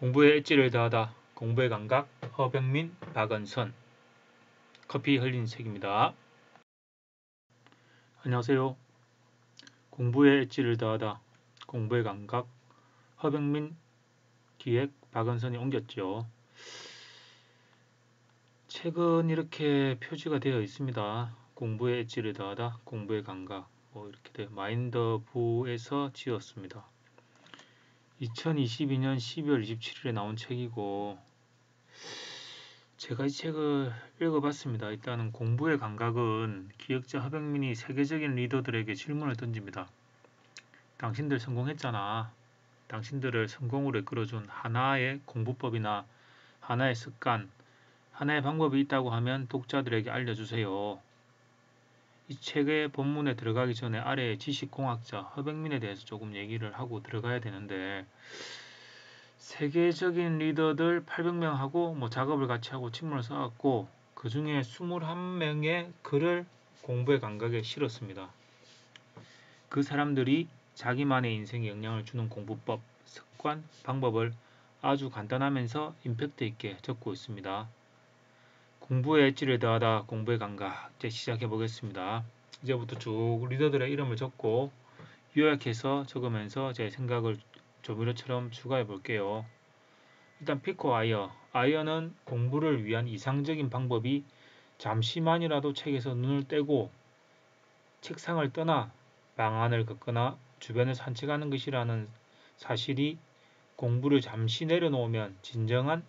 공부에 엣지를 더하다. 공부의 감각. 허병민, 박은선. 커피 흘린 책입니다. 안녕하세요. 공부에 엣지를 더하다. 공부의 감각. 허병민 기획, 박은선이 옮겼죠. 책은 이렇게 표지가 되어 있습니다. 공부에 엣지를 더하다. 공부의 감각. 이렇게 돼 마인더부에서 지었습니다. 2022년 12월 27일에 나온 책이고 제가 이 책을 읽어봤습니다. 일단은 공부의 감각은 기획자 허병민이 세계적인 리더들에게 질문을 던집니다. 당신들 성공했잖아. 당신들을 성공으로 이끌어준 하나의 공부법이나 하나의 습관, 하나의 방법이 있다고 하면 독자들에게 알려주세요. 이 책의 본문에 들어가기 전에 아래의 지식공학자 허병민에 대해서 조금 얘기를 하고 들어가야 되는데 세계적인 리더들 800명하고 작업을 같이 하고 친문을 써왔고 그 중에 21명의 글을 공부의 감각에 실었습니다. 그 사람들이 자기만의 인생에 영향을 주는 공부법, 습관, 방법을 아주 간단하면서 임팩트 있게 적고 있습니다. 공부의 엣지를 더하다 공부의 감각 이제 시작해 보겠습니다. 이제부터 쭉 리더들의 이름을 적고 요약해서 적으면서 제 생각을 조미료처럼 추가해 볼게요. 일단 피코 아이어. 아이어는 공부를 위한 이상적인 방법이 잠시만이라도 책에서 눈을 떼고 책상을 떠나 방안을 걷거나 주변을 산책하는 것이라는 사실이 공부를 잠시 내려놓으면 진정한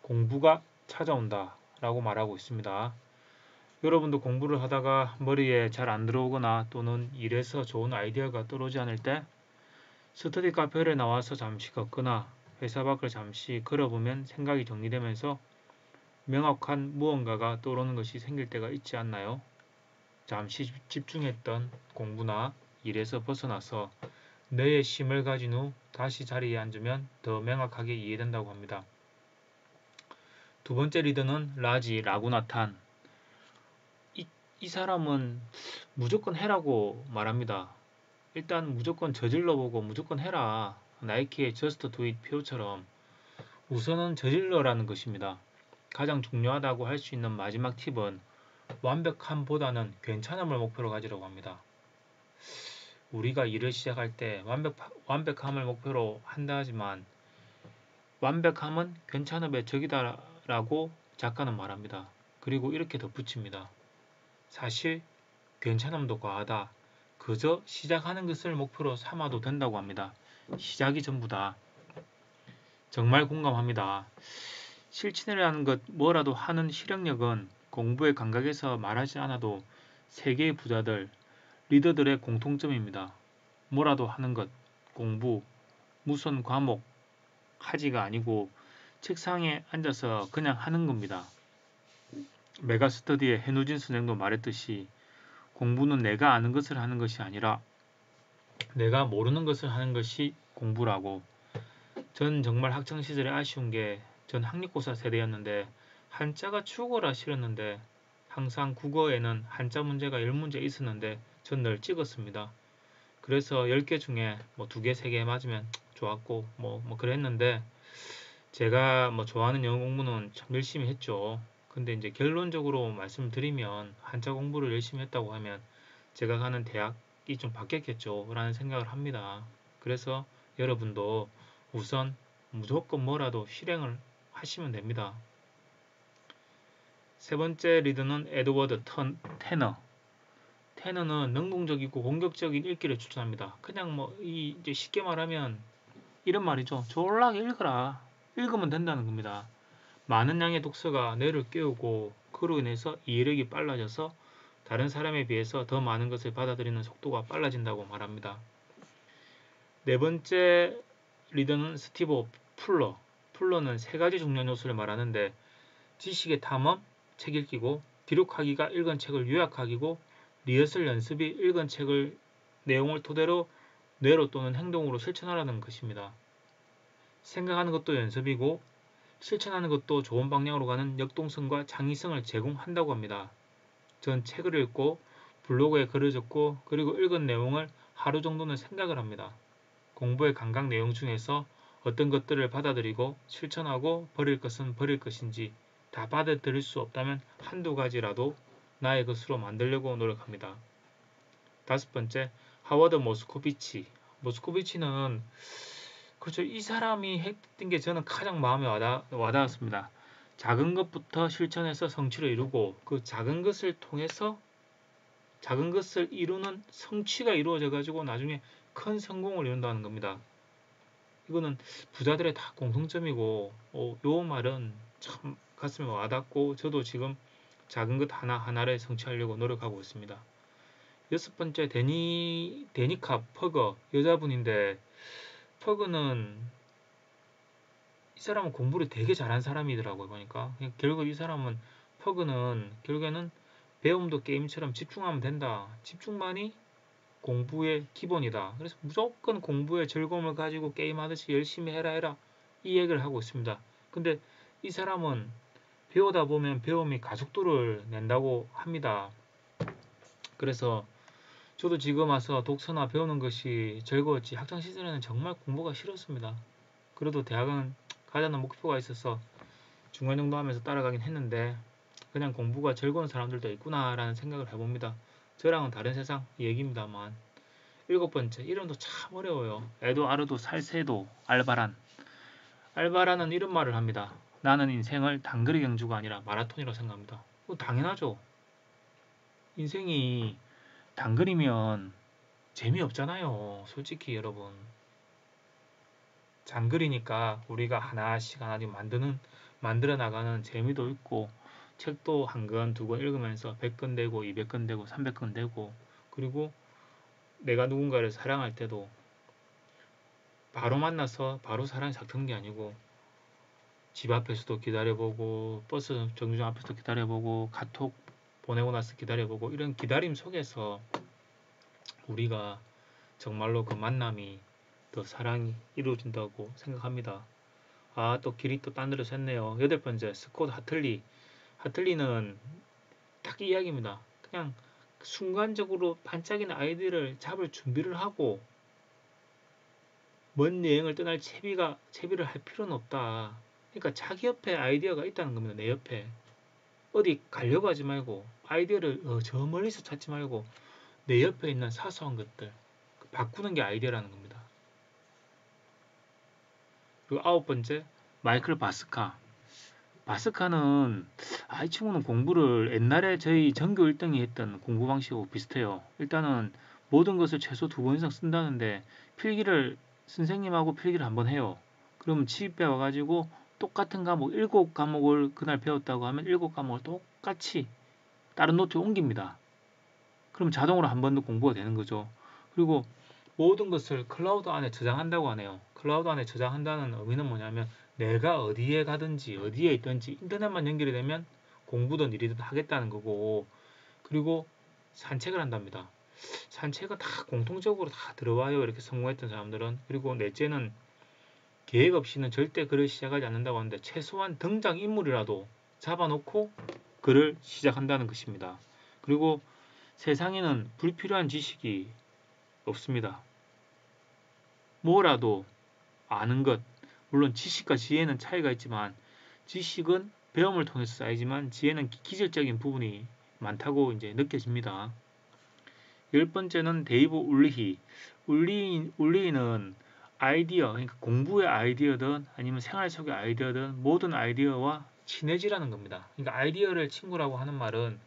공부가 찾아온다 라고 말하고 있습니다. 여러분도 공부를 하다가 머리에 잘 안 들어오거나 또는 일에서 좋은 아이디어가 떠오르지 않을 때 스터디 카페를 나와서 잠시 걷거나 회사 밖을 잠시 걸어보면 생각이 정리되면서 명확한 무언가가 떠오르는 것이 생길 때가 있지 않나요? 잠시 집중했던 공부나 일에서 벗어나서 뇌의 쉼을 가진 후 다시 자리에 앉으면 더 명확하게 이해된다고 합니다. 두 번째 리더는 라구나탄. 이 사람은 무조건 해라고 말합니다. 일단 무조건 저질러보고 무조건 해라. 나이키의 Just Do It 표처럼 우선은 저질러라는 것입니다. 가장 중요하다고 할 수 있는 마지막 팁은 완벽함보다는 괜찮음을 목표로 가지라고 합니다. 우리가 일을 시작할 때 완벽함을 목표로 한다 하지만 완벽함은 괜찮음의 적이다라고 작가는 말합니다. 그리고 이렇게 덧붙입니다. 사실 괜찮음도 과하다. 그저 시작하는 것을 목표로 삼아도 된다고 합니다. 시작이 전부다. 정말 공감합니다. 실천이라는 것 뭐라도 하는 실행력은 공부의 감각에서 말하지 않아도 세계의 부자들, 리더들의 공통점입니다. 뭐라도 하는 것, 공부, 무슨 과목, 하지가 아니고 책상에 앉아서 그냥 하는 겁니다. 메가스터디의 해누진 선생도 말했듯이 공부는 내가 아는 것을 하는 것이 아니라 내가 모르는 것을 하는 것이 공부라고. 전 정말 학창시절에 아쉬운 게 전 학력고사 세대였는데 한자가 죽어라 싫었는데 항상 국어에는 한자 문제가 10문제 있었는데 전 늘 찍었습니다. 그래서 10개 중에 2개, 3개 맞으면 좋았고 그랬는데 제가 좋아하는 영어 공부는 참 열심히 했죠. 근데 이제 결론적으로 말씀드리면 한자 공부를 열심히 했다고 하면 제가 가는 대학이 좀 바뀌었겠죠 라는 생각을 합니다. 그래서 여러분도 우선 무조건 뭐라도 실행을 하시면 됩니다. 세 번째 리더는 에드워드 테너. 테너는 능동적이고 공격적인 읽기를 추천합니다. 그냥 이제 쉽게 말하면 이런 말이죠. 졸라게 읽어라. 읽으면 된다는 겁니다. 많은 양의 독서가 뇌를 깨우고 그로 인해서 이해력이 빨라져서 다른 사람에 비해서 더 많은 것을 받아들이는 속도가 빨라진다고 말합니다. 네 번째 리더는 스티브 풀러. 풀러는 세 가지 중요한 요소를 말하는데 지식의 탐험, 책 읽기고 기록하기가 읽은 책을 요약하기고 리허설 연습이 읽은 책을 내용을 토대로 뇌로 또는 행동으로 실천하라는 것입니다. 생각하는 것도 연습이고 실천하는 것도 좋은 방향으로 가는 역동성과 창의성을 제공한다고 합니다. 전 책을 읽고 블로그에 글을 적고 그리고 읽은 내용을 하루 정도는 생각을 합니다. 공부의 감각 내용 중에서 어떤 것들을 받아들이고 실천하고 버릴 것은 버릴 것인지 다 받아들일 수 없다면 한두 가지라도 나의 것으로 만들려고 노력합니다. 다섯 번째, 하워드 모스코비치. 모스코비치는 그렇죠. 이 사람이 했던 게 저는 가장 마음에 와닿았습니다. 작은 것부터 실천해서 성취를 이루고 그 작은 것을 통해서 작은 것을 이루는 성취가 이루어져 가지고 나중에 큰 성공을 이룬다는 겁니다. 이거는 부자들의 다 공통점이고 요 말은 참 가슴에 와닿고 저도 지금 작은 것 하나하나를 성취하려고 노력하고 있습니다. 여섯 번째, 데니카 퍼거 여자분인데 퍼그는 이 사람은 공부를 되게 잘한 사람이더라고요. 보니까 결국 이 사람은 퍼그는 결국에는 배움도 게임처럼 집중하면 된다. 집중만이 공부의 기본이다. 그래서 무조건 공부에 즐거움을 가지고 게임하듯이 열심히 해라 이 얘기를 하고 있습니다. 근데 이 사람은 배우다 보면 배움이 가속도를 낸다고 합니다. 그래서 저도 지금 와서 독서나 배우는 것이 즐거웠지 학창 시절에는 정말 공부가 싫었습니다. 그래도 대학은 가자는 목표가 있어서 중간 정도 하면서 따라가긴 했는데 그냥 공부가 즐거운 사람들도 있구나라는 생각을 해봅니다. 저랑은 다른 세상 얘기입니다만. 일곱 번째, 이름도 참 어려워요. 에도아르도 살세도 알바란. 알바란은 이런 말을 합니다. 나는 인생을 단거리 경주가 아니라 마라톤이라고 생각합니다. 당연하죠. 인생이 단거리면 재미없잖아요. 솔직히 여러분. 장거리니까 우리가 하나씩 만들어 나가는 재미도 있고 책도 한 권, 두 권 읽으면서 100권 되고 200권 되고 300권 되고 그리고 내가 누군가를 사랑할 때도 바로 만나서 바로 사랑이 싹 트는 게 아니고 집 앞에서도 기다려보고 버스 정류장 앞에서도 기다려보고 카톡 보내고 나서 기다려보고 이런 기다림 속에서 우리가 정말로 그 만남이 더 사랑이 이루어진다고 생각합니다. 또 길이 또 딴 데로 샜네요. 여덟 번째, 스콧 하틀리. 하틀리는 딱 이 이야기입니다. 그냥 순간적으로 반짝이는 아이디어를 잡을 준비를 하고 먼 여행을 떠날 채비를 할 필요는 없다. 그러니까 자기 옆에 아이디어가 있다는 겁니다. 내 옆에. 어디 가려고 하지 말고 아이디어를 저 멀리서 찾지 말고 내 옆에 있는 사소한 것들 바꾸는 게 아이디어라는 겁니다. 그리고 아홉 번째, 마이클 바스카. 바스카는 이 친구는 공부를 옛날에 저희 전교 1등이 했던 공부 방식하고 비슷해요. 일단은 모든 것을 최소 2번 이상 쓴다는데 선생님하고 필기를 한번 해요. 그러면 집에 와가지고 똑같은 과목 7과목을 그날 배웠다고 하면 7과목을 똑같이 다른 노트에 옮깁니다. 그럼 자동으로 한 번 더 공부가 되는 거죠. 그리고 모든 것을 클라우드 안에 저장한다고 하네요. 클라우드 안에 저장한다는 의미는 뭐냐면 내가 어디에 가든지 어디에 있든지 인터넷만 연결이 되면 공부든 일이든 하겠다는 거고 그리고 산책을 한답니다. 산책은 다 공통적으로 다 들어와요. 이렇게 성공했던 사람들은. 그리고 넷째는 계획 없이는 절대 글을 시작하지 않는다고 하는데 최소한 등장인물이라도 잡아놓고 글을 시작한다는 것입니다. 그리고 세상에는 불필요한 지식이 없습니다. 뭐라도 아는 것, 물론 지식과 지혜는 차이가 있지만 지식은 배움을 통해서 쌓이지만 지혜는 기질적인 부분이 많다고 이제 느껴집니다. 열 번째는 데이브 울리히. 울리히는 아이디어, 그러니까 공부의 아이디어든 아니면 생활 속의 아이디어든 모든 아이디어와 친해지라는 겁니다. 그러니까 아이디어를 친구라고 하는 말은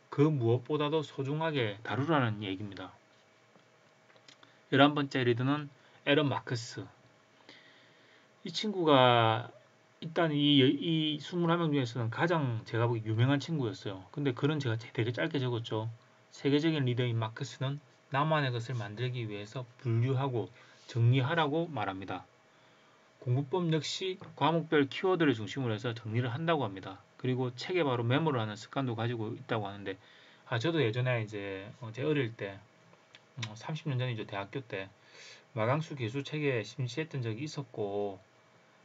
그 무엇보다도 소중하게 다루라는 얘기입니다. 11번째 리더는 에런 마크스. 이 친구가 일단 이 21명 중에서는 가장 제가 보기 유명한 친구였어요. 근데 글은 제가 되게 짧게 적었죠. 세계적인 리더인 마크스는 나만의 것을 만들기 위해서 분류하고 정리하라고 말합니다. 공부법 역시 과목별 키워드를 중심으로 해서 정리를 한다고 합니다. 그리고 책에 바로 메모를 하는 습관도 가지고 있다고 하는데 저도 예전에 이제 제 어릴 때 30년 전이죠. 대학교 때 마강수 교수 책에 심취했던 적이 있었고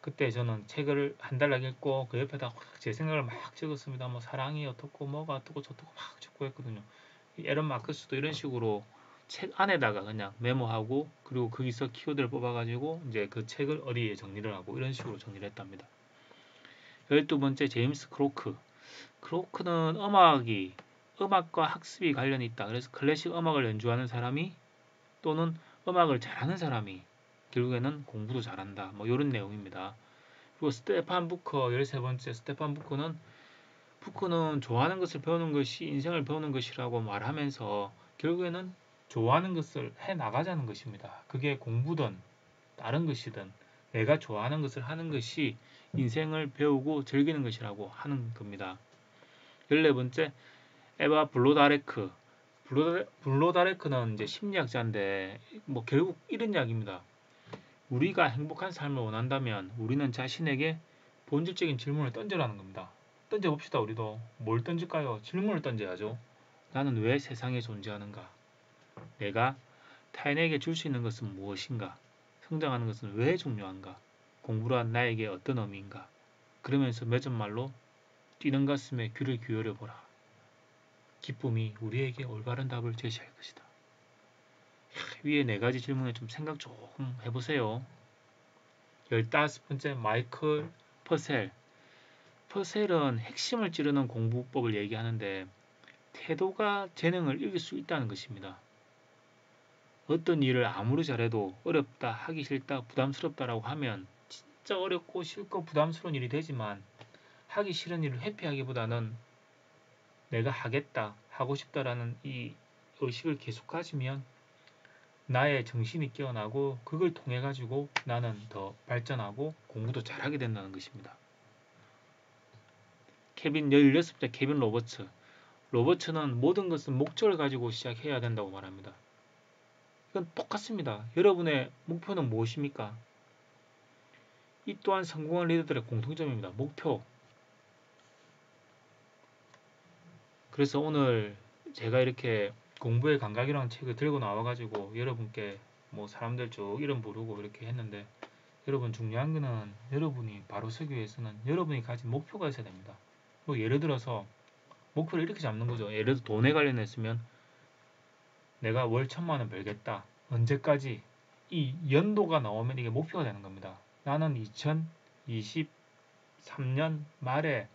그때 저는 책을 한 달락 읽고 그 옆에다 제 생각을 막 적었습니다. 뭐 사랑이 어떻고 뭐가 어떻고 저떻고 막 적고 했거든요. 에런 마크스도 이런 식으로 책 안에다가 그냥 메모하고 그리고 거기서 키워드를 뽑아가지고 이제 그 책을 어디에 정리를 하고 이런 식으로 정리를 했답니다. 12번째 제임스 크로크. 크로크는 음악과 학습이 관련이 있다. 그래서 클래식 음악을 연주하는 사람이 또는 음악을 잘하는 사람이 결국에는 공부도 잘한다. 뭐 이런 내용입니다. 그리고 스테판 부커 13번째 스테판 부커는 좋아하는 것을 배우는 것이 인생을 배우는 것이라고 말하면서 결국에는 좋아하는 것을 해 나가자는 것입니다. 그게 공부든 다른 것이든 내가 좋아하는 것을 하는 것이 인생을 배우고 즐기는 것이라고 하는 겁니다. 14번째 에바 블로다레크. 블로다레크는 이제 심리학자인데 뭐 결국 이런 이야기입니다. 우리가 행복한 삶을 원한다면 우리는 자신에게 본질적인 질문을 던져라는 겁니다. 던져봅시다. 우리도 뭘 던질까요? 질문을 던져야죠. 나는 왜 세상에 존재하는가? 내가 타인에게 줄 수 있는 것은 무엇인가? 성장하는 것은 왜 중요한가? 공부란 나에게 어떤 의미인가? 그러면서 맺은 말로 뛰는 가슴에 귀를 기울여 보라. 기쁨이 우리에게 올바른 답을 제시할 것이다. 위에 4가지 질문에 좀 생각 조금 해보세요. 15번째 마이클 퍼셀. 퍼셀은 핵심을 찌르는 공부법을 얘기하는데 태도가 재능을 이길 수 있다는 것입니다. 어떤 일을 아무리 잘해도 어렵다, 하기 싫다, 부담스럽다라고 하면 진짜 어렵고 싫고 부담스러운 일이 되지만 하기 싫은 일을 회피하기보다는 내가 하겠다, 하고 싶다라는 이 의식을 계속 가지면 나의 정신이 깨어나고 그걸 통해 가지고 나는 더 발전하고 공부도 잘하게 된다는 것입니다. 16번째 케빈 로버츠. 로버츠는 모든 것은 목적을 가지고 시작해야 된다고 말합니다. 이건 똑같습니다. 여러분의 목표는 무엇입니까? 이 또한 성공한 리더들의 공통점입니다. 목표. 그래서 오늘 제가 이렇게 공부의 감각이라는 책을 들고 나와가지고 여러분께 뭐 사람들 쭉 이름 부르고 이렇게 했는데 여러분 중요한 거는 여러분이 바로 서기 위해서는 여러분이 가진 목표가 있어야 됩니다. 뭐 예를 들어서 목표를 이렇게 잡는 거죠. 예를 들어 돈에 관련했으면 내가 월 1,000만 원 벌겠다. 언제까지? 이 연도가 나오면 이게 목표가 되는 겁니다. 나는 2023년 말에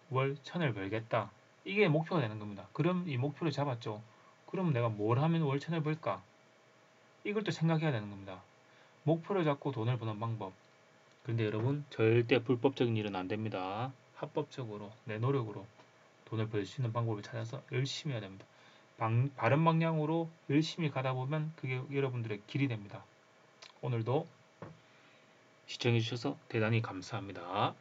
월 1,000을 벌겠다. 이게 목표가 되는 겁니다. 그럼 이 목표를 잡았죠. 그럼 내가 뭘 하면 월 1,000을 벌까? 이걸 또 생각해야 되는 겁니다. 목표를 잡고 돈을 버는 방법. 그런데 여러분 절대 불법적인 일은 안 됩니다. 합법적으로 내 노력으로 돈을 벌 수 있는 방법을 찾아서 열심히 해야 됩니다. 바른 방향으로 열심히 가다 보면 그게 여러분들의 길이 됩니다. 오늘도 시청해주셔서 대단히 감사합니다.